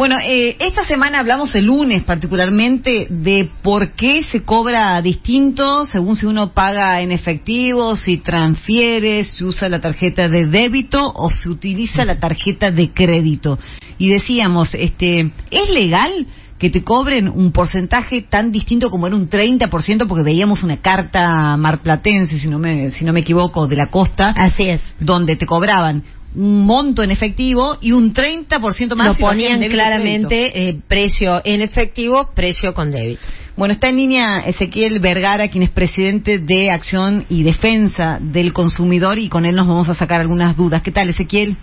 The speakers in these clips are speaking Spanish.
Bueno, esta semana hablamos el lunes particularmente de por qué se cobra distinto según si uno paga en efectivo, si transfiere, si usa la tarjeta de débito o si utiliza la tarjeta de crédito. Y decíamos, ¿es legal que te cobren un porcentaje tan distinto como era un 30%? Porque veíamos una carta marplatense, si no me equivoco, de la costa. Así es. Donde te cobraban un monto en efectivo y un 30% más. Lo ponían claramente, precio en efectivo, precio con débito. Bueno, está en línea Ezequiel Vergara, quien es presidente de Acción y Defensa del Consumidor, y con él nos vamos a sacar algunas dudas. ¿Qué tal, Ezequiel?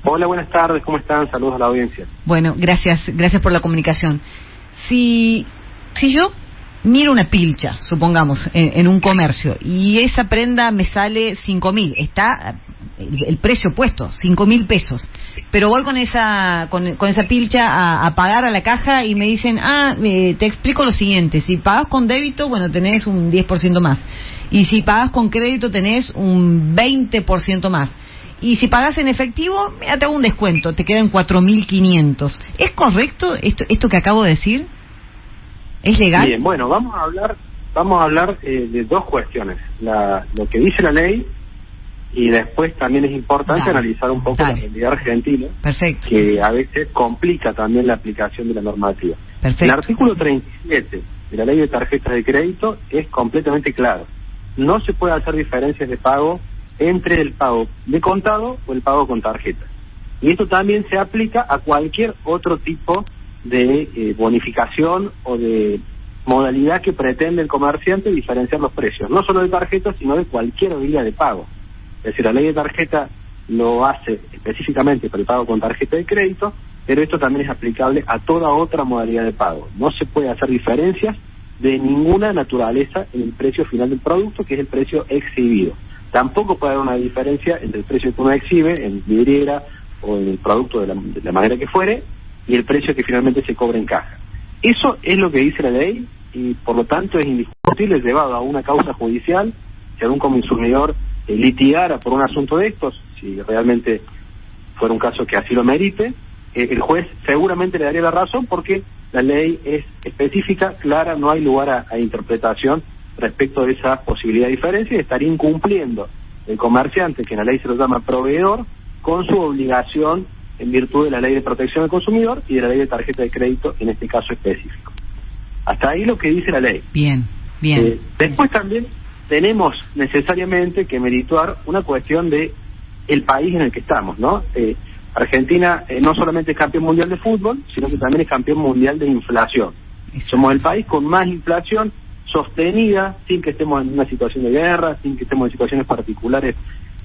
Hola, buenas tardes, ¿cómo están? Saludos a la audiencia. Bueno, gracias por la comunicación. Si yo miro una pilcha, supongamos, en un comercio, y esa prenda me sale 5.000, está el precio puesto, 5.000 pesos, pero voy con esa pilcha a pagar a la caja y me dicen, te explico lo siguiente: si pagas con débito, bueno, tenés un 10% más, y si pagas con crédito tenés un 20% más, y si pagas en efectivo, mira, te hago un descuento, te quedan 4.500. ¿Es correcto esto que acabo de decir? ¿Es legal? Bien, bueno, vamos a hablar de dos cuestiones: lo que dice la ley, y después también es importante analizar un poco la realidad argentina. Perfecto. Que a veces complica también la aplicación de la normativa. Perfecto. El artículo 37 de la ley de tarjetas de crédito es completamente claro: no se puede hacer diferencias de pago entre el pago de contado o el pago con tarjeta. Y esto también se aplica a cualquier otro tipo de bonificación o de modalidad que pretende el comerciante diferenciar los precios, no solo de tarjeta, sino de cualquier vía de pago. Es decir, la ley de tarjeta lo hace específicamente para el pago con tarjeta de crédito, pero esto también es aplicable a toda otra modalidad de pago. No se puede hacer diferencias de ninguna naturaleza en el precio final del producto, que es el precio exhibido. Tampoco puede haber una diferencia entre el precio que uno exhibe en vidriera o en el producto de la manera que fuere y el precio que finalmente se cobra en caja. Eso es lo que dice la ley, y por lo tanto es indiscutible, llevado a una causa judicial. Si algún consumidor litigara por un asunto de estos, si realmente fuera un caso que así lo merite, el juez seguramente le daría la razón, porque la ley es específica, clara, no hay lugar a interpretación respecto de esa posibilidad de diferencia, y estaría incumpliendo el comerciante, que en la ley se lo llama proveedor, con su obligación en virtud de la ley de protección del consumidor y de la ley de tarjeta de crédito en este caso específico. Hasta ahí lo que dice la ley. Bien. Después también tenemos necesariamente que merituar una cuestión de el país en el que estamos, ¿no? Argentina no solamente es campeón mundial de fútbol, sino que también es campeón mundial de inflación. Somos el país con más inflación sostenida, sin que estemos en una situación de guerra, sin que estemos en situaciones particulares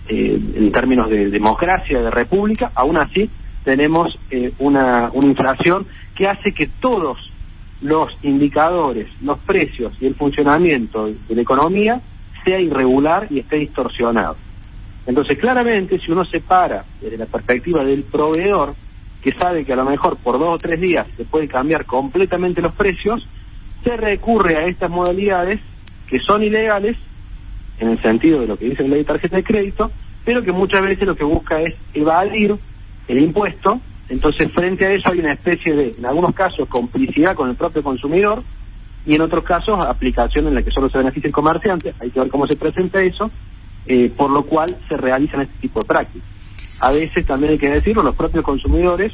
en términos de democracia, de república. Aún así tenemos una inflación que hace que todos los indicadores, los precios y el funcionamiento de la economía sea irregular y esté distorsionado. Entonces, claramente, si uno se para desde la perspectiva del proveedor, que sabe que a lo mejor por 2 o 3 días se puede cambiar completamente los precios, se recurre a estas modalidades que son ilegales en el sentido de lo que dice la ley de tarjeta de crédito, pero que muchas veces lo que busca es evadir el impuesto. Entonces, frente a eso hay una especie de, en algunos casos, complicidad con el propio consumidor, y en otros casos aplicación en la que solo se beneficia el comerciante. Hay que ver cómo se presenta eso, por lo cual se realizan este tipo de prácticas. A veces, también hay que decirlo, los propios consumidores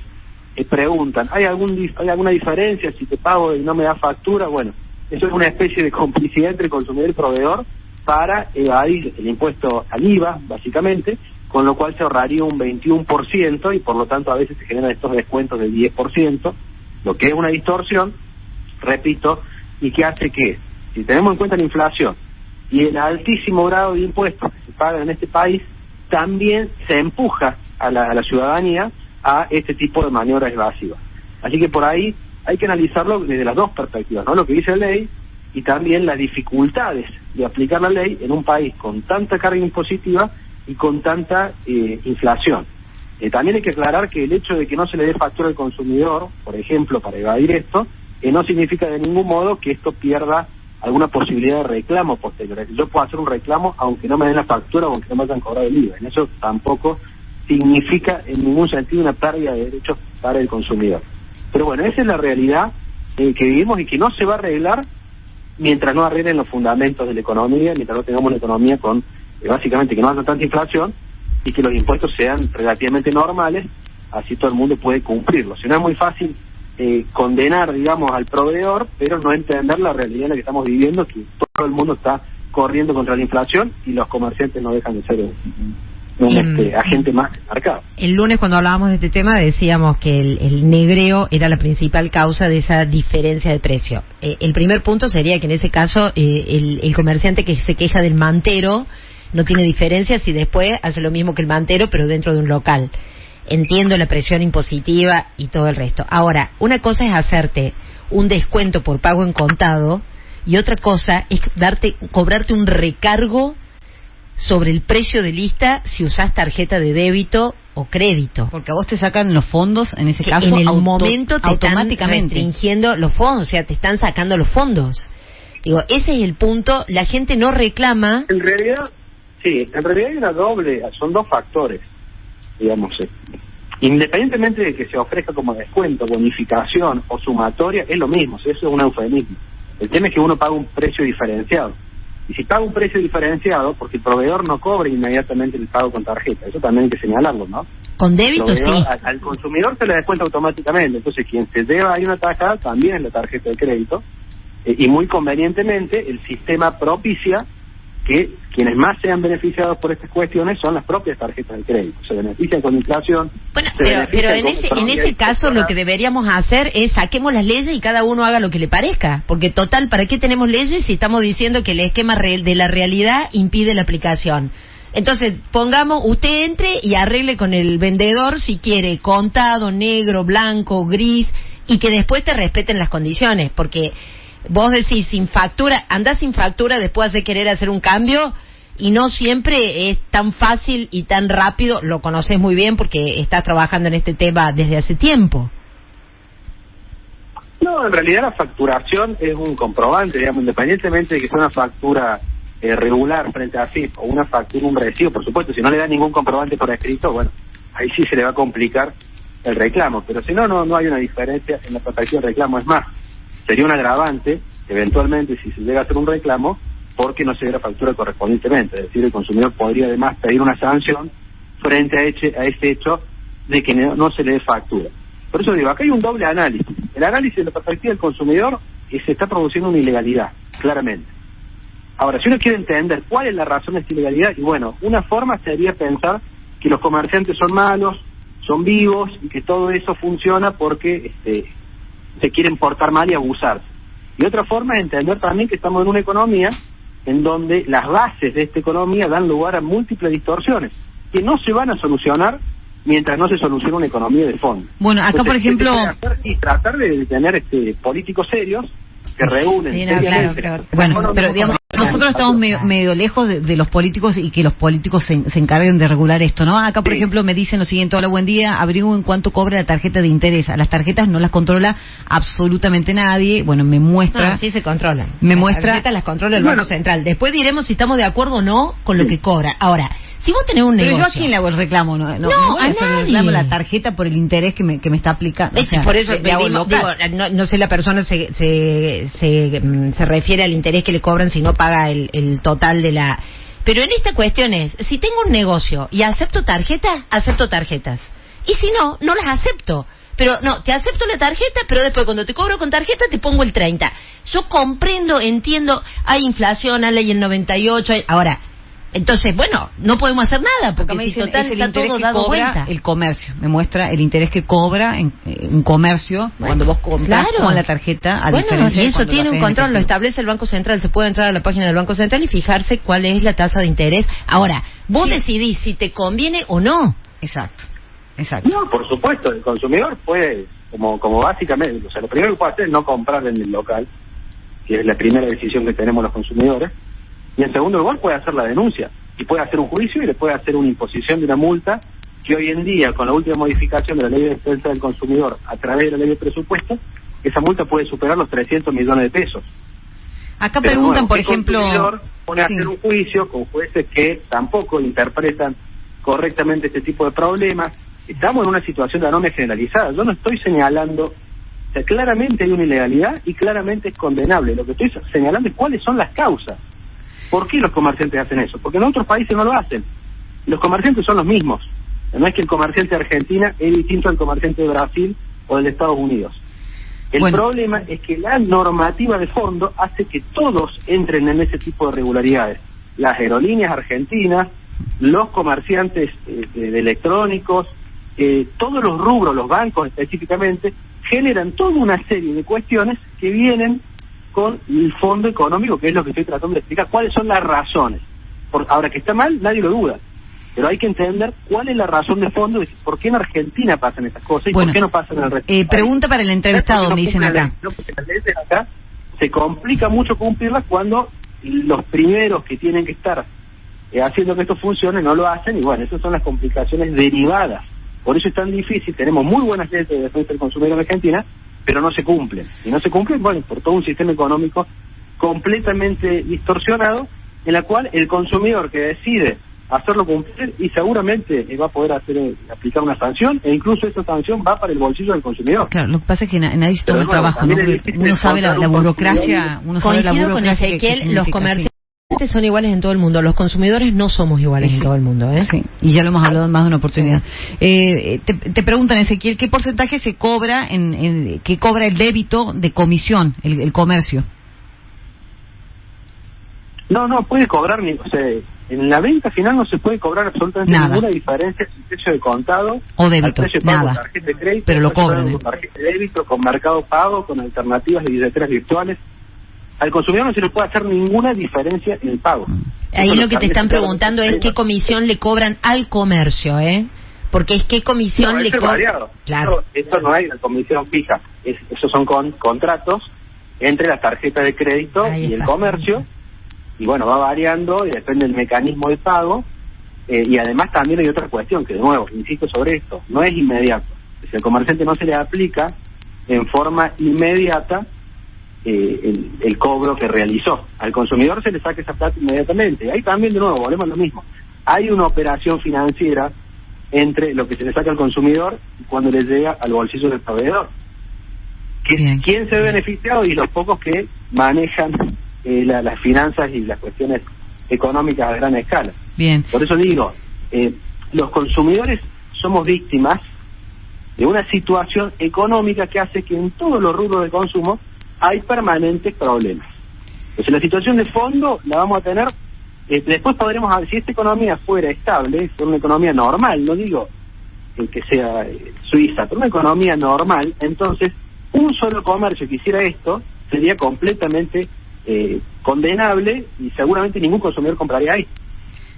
preguntan, ¿hay alguna diferencia si te pago y no me da factura? Bueno, eso es una especie de complicidad entre el consumidor y el proveedor para evadir el impuesto al IVA, básicamente, con lo cual se ahorraría un 21%, y por lo tanto a veces se generan estos descuentos del 10%, lo que es una distorsión, repito, y que hace que, si tenemos en cuenta la inflación y el altísimo grado de impuestos que se pagan en este país, también se empuja a la ciudadanía a este tipo de maniobras evasivas. Así que por ahí hay que analizarlo desde las dos perspectivas, ¿no? Lo que dice la ley y también las dificultades de aplicar la ley en un país con tanta carga impositiva y con tanta inflación. También hay que aclarar que el hecho de que no se le dé factura al consumidor, por ejemplo, para evadir esto, no significa de ningún modo que esto pierda alguna posibilidad de reclamo posterior. Yo puedo hacer un reclamo aunque no me den la factura o aunque no me hayan cobrado el IVA. En eso tampoco significa en ningún sentido una pérdida de derechos para el consumidor. Pero bueno, esa es la realidad que vivimos y que no se va a arreglar mientras no arreglen los fundamentos de la economía, mientras no tengamos una economía con, básicamente, que no haya tanta inflación y que los impuestos sean relativamente normales, así todo el mundo puede cumplirlo. Si no, es muy fácil condenar, digamos, al proveedor, pero no entender la realidad en la que estamos viviendo, que todo el mundo está corriendo contra la inflación y los comerciantes no dejan de ser un agente más marcado. El lunes, cuando hablábamos de este tema, decíamos que el negreo era la principal causa de esa diferencia de precio. El primer punto sería que en ese caso el comerciante que se queja del mantero no tiene diferencia si después hace lo mismo que el mantero, pero dentro de un local. Entiendo la presión impositiva y todo el resto. Ahora, una cosa es hacerte un descuento por pago en contado y otra cosa es cobrarte un recargo sobre el precio de lista si usás tarjeta de débito o crédito. Porque a vos te sacan los fondos, en ese caso, en el momento te automáticamente están restringiendo los fondos, o sea, te están sacando los fondos. Digo, ese es el punto, la gente no reclama. En realidad hay una doble, son dos factores, digamos. Independientemente de que se ofrezca como descuento, bonificación o sumatoria, es lo mismo, eso es un eufemismo. El tema es que uno paga un precio diferenciado. Y si paga un precio diferenciado, porque el proveedor no cobra inmediatamente el pago con tarjeta, eso también hay que señalarlo, ¿no? Con débito, sí. Al consumidor se le descuenta automáticamente, entonces quien se lleva ahí una tajada también es la tarjeta de crédito, y muy convenientemente el sistema propicia que quienes más sean beneficiados por estas cuestiones son las propias tarjetas de crédito. Se benefician con inflación. Bueno, pero en ese caso lo que deberíamos hacer es saquemos las leyes y cada uno haga lo que le parezca. Porque total, ¿para qué tenemos leyes si estamos diciendo que el esquema de la realidad impide la aplicación? Entonces, pongamos, usted entre y arregle con el vendedor si quiere contado, negro, blanco, gris, y que después te respeten las condiciones, porque vos decís, sin factura, andás sin factura después de querer hacer un cambio, y no siempre es tan fácil y tan rápido. Lo conocés muy bien porque estás trabajando en este tema desde hace tiempo. No, en realidad la facturación es un comprobante, digamos, independientemente de que sea una factura regular frente a FIP o una factura, un recibo, por supuesto, si no le da ningún comprobante por escrito, bueno, ahí sí se le va a complicar el reclamo, pero si no hay una diferencia en la perspectiva del reclamo. Es más, sería un agravante, eventualmente, si se llega a hacer un reclamo, porque no se dé la factura correspondientemente. Es decir, el consumidor podría además pedir una sanción frente a ese hecho de que no se le dé factura. Por eso digo, acá hay un doble análisis. El análisis de la perspectiva del consumidor se está produciendo una ilegalidad, claramente. Ahora, si uno quiere entender cuál es la razón de esta ilegalidad, y bueno, una forma sería pensar que los comerciantes son malos, son vivos, y que todo eso funciona porque se quieren portar mal y abusar. Y otra forma es entender también que estamos en una economía en donde las bases de esta economía dan lugar a múltiples distorsiones que no se van a solucionar mientras no se solucione una economía de fondo. Bueno, acá por ejemplo... Y tratar de tener políticos serios que reúnen... Sí, no, claro, bueno, pero digamos, nosotros estamos medio lejos de los políticos y que los políticos se encarguen de regular esto, ¿no? Acá, por ejemplo, me dicen lo siguiente: hola, buen día, averigüen cuánto cobra la tarjeta de interés. A las tarjetas no las controla absolutamente nadie. Bueno, me muestra... sí se controlan. Las tarjetas las controla el Banco Central. Después diremos si estamos de acuerdo o no con lo que cobra. Ahora, si vos tenés un negocio... Pero yo a quién le hago el reclamo, no a nadie. Reclamo la tarjeta por el interés que me está aplicando. O sea, por eso no sé, la persona se refiere al interés que le cobran si no paga el total de la... Pero en esta cuestión es, si tengo un negocio y acepto tarjetas, acepto tarjetas. Y si no, no las acepto. Pero no, te acepto la tarjeta, pero después cuando te cobro con tarjeta te pongo el 30. Yo comprendo, entiendo, hay inflación, hay el 98, ahora... Entonces, bueno, no podemos hacer nada, porque si total está todo dado vuelta. El comercio, me muestra el interés que cobra en un comercio cuando vos compras con la tarjeta. Y eso tiene un control, lo establece el Banco Central. Se puede entrar a la página del Banco Central y fijarse cuál es la tasa de interés. Ahora, vos decidís si te conviene o no. Exacto. No, por supuesto, el consumidor puede, como básicamente, o sea, lo primero que puede hacer es no comprar en el local, que es la primera decisión que tenemos los consumidores. Y en segundo lugar puede hacer la denuncia y puede hacer un juicio y le puede hacer una imposición de una multa que hoy en día, con la última modificación de la ley de defensa del consumidor a través de la ley de presupuesto, esa multa puede superar los 300 millones de pesos. Acá preguntan, por ejemplo... El consumidor pone a hacer un juicio con jueces que tampoco interpretan correctamente este tipo de problemas, estamos en una situación de anomia generalizada. Yo no estoy señalando, o sea, claramente hay una ilegalidad y claramente es condenable. Lo que estoy señalando es cuáles son las causas. ¿Por qué los comerciantes hacen eso? Porque en otros países no lo hacen. Los comerciantes son los mismos. No es que el comerciante de Argentina es distinto al comerciante de Brasil o del de Estados Unidos. El problema es que la normativa de fondo hace que todos entren en ese tipo de irregularidades. Las aerolíneas argentinas, los comerciantes de electrónicos, todos los rubros, los bancos específicamente, generan toda una serie de cuestiones que vienen con el fondo económico, que es lo que estoy tratando de explicar. ¿Cuáles son las razones? Ahora, que está mal, nadie lo duda. Pero hay que entender cuál es la razón de fondo de por qué en Argentina pasan estas cosas y por qué no pasan en el resto. Pregunta para el entrevistado, me dicen acá. Porque las leyes acá se complica mucho cumplirlas cuando los primeros que tienen que estar haciendo que esto funcione no lo hacen, y bueno, esas son las complicaciones derivadas. Por eso es tan difícil. Tenemos muy buenas leyes de defensa del consumidor en Argentina, pero no se cumplen. Y no se cumplen, bueno, por todo un sistema económico completamente distorsionado, en la cual el consumidor que decide hacerlo cumplir y seguramente va a poder aplicar una sanción, e incluso esa sanción va para el bolsillo del consumidor. Claro, lo que pasa es que nadie se toma el trabajo, ¿no? Uno sabe la burocracia, Coincido con Ezequiel, los comerciantes son iguales en todo el mundo, los consumidores no somos iguales en todo el mundo, ¿eh? Sí, y ya lo hemos hablado en más de una oportunidad. Te preguntan, Ezequiel, ¿qué porcentaje se cobra que cobra el débito de comisión, el comercio? No puede cobrar o sea, en la venta final no se puede cobrar absolutamente ninguna diferencia en el precio de contado o débito, al precio de pago con tarjeta de crédito, pero lo cobran, con tarjeta de débito, con mercado pago, con alternativas de billeteras virtuales. Al consumidor no se le puede hacer ninguna diferencia en el pago. Ahí lo que te están preguntando es qué comisión le cobran al comercio, ¿eh? Porque es qué comisión le cobran. Claro. Esto no hay una comisión fija. Esos son contratos entre la tarjeta de crédito y el comercio. Y bueno, va variando y depende del mecanismo de pago. Y además también hay otra cuestión, que de nuevo, insisto sobre esto, no es inmediato. Si al comerciante no se le aplica en forma inmediata el cobro que realizó, al consumidor se le saca esa plata inmediatamente. Y ahí también, de nuevo, volvemos a lo mismo. Hay una operación financiera entre lo que se le saca al consumidor y cuando le llega al bolsillo del proveedor. ¿Quién se ve beneficiado? Y los pocos que manejan las finanzas y las cuestiones económicas a gran escala. Bien. Por eso digo, los consumidores somos víctimas de una situación económica que hace que en todos los rubros de consumo hay permanentes problemas. Entonces la situación de fondo la vamos a tener, después podremos ver si esta economía fuera estable, fuera una economía normal, no digo que sea suiza, pero una economía normal, entonces un solo comercio que hiciera esto sería completamente condenable y seguramente ningún consumidor compraría ahí.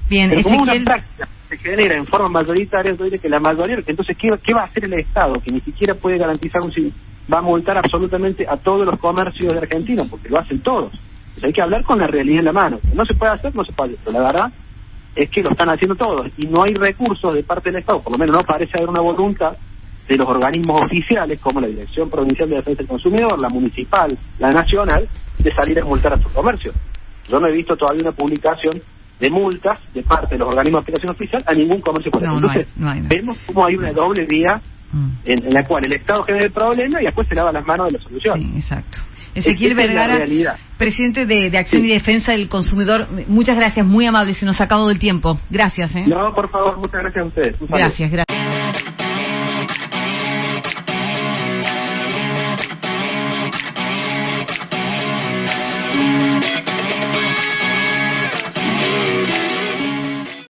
Bien, pero como una práctica se genera en forma mayoritaria, yo diría que la mayoría, entonces ¿qué va a hacer el Estado? Que ni siquiera puede garantizar va a multar absolutamente a todos los comercios de Argentina, porque lo hacen todos. Entonces hay que hablar con la realidad en la mano. No se puede hacer, no se puede hacer, pero la verdad es que lo están haciendo todos y no hay recursos de parte del Estado, por lo menos no parece haber una voluntad de los organismos oficiales como la Dirección Provincial de Defensa del Consumidor, la municipal, la nacional, de salir a multar a sus comercios. Yo no he visto todavía una publicación de multas de parte de los organismos de aplicación oficial a ningún comercio por ejemplo. Entonces, vemos cómo hay una doble vía en la cual el Estado genera el problema y después se lava las manos de la solución. Sí, exacto. Ezequiel Vergara, presidente de Acción y Defensa del Consumidor, muchas gracias, muy amable, se nos ha acabado el tiempo. Gracias. No, por favor, muchas gracias a ustedes. Gracias.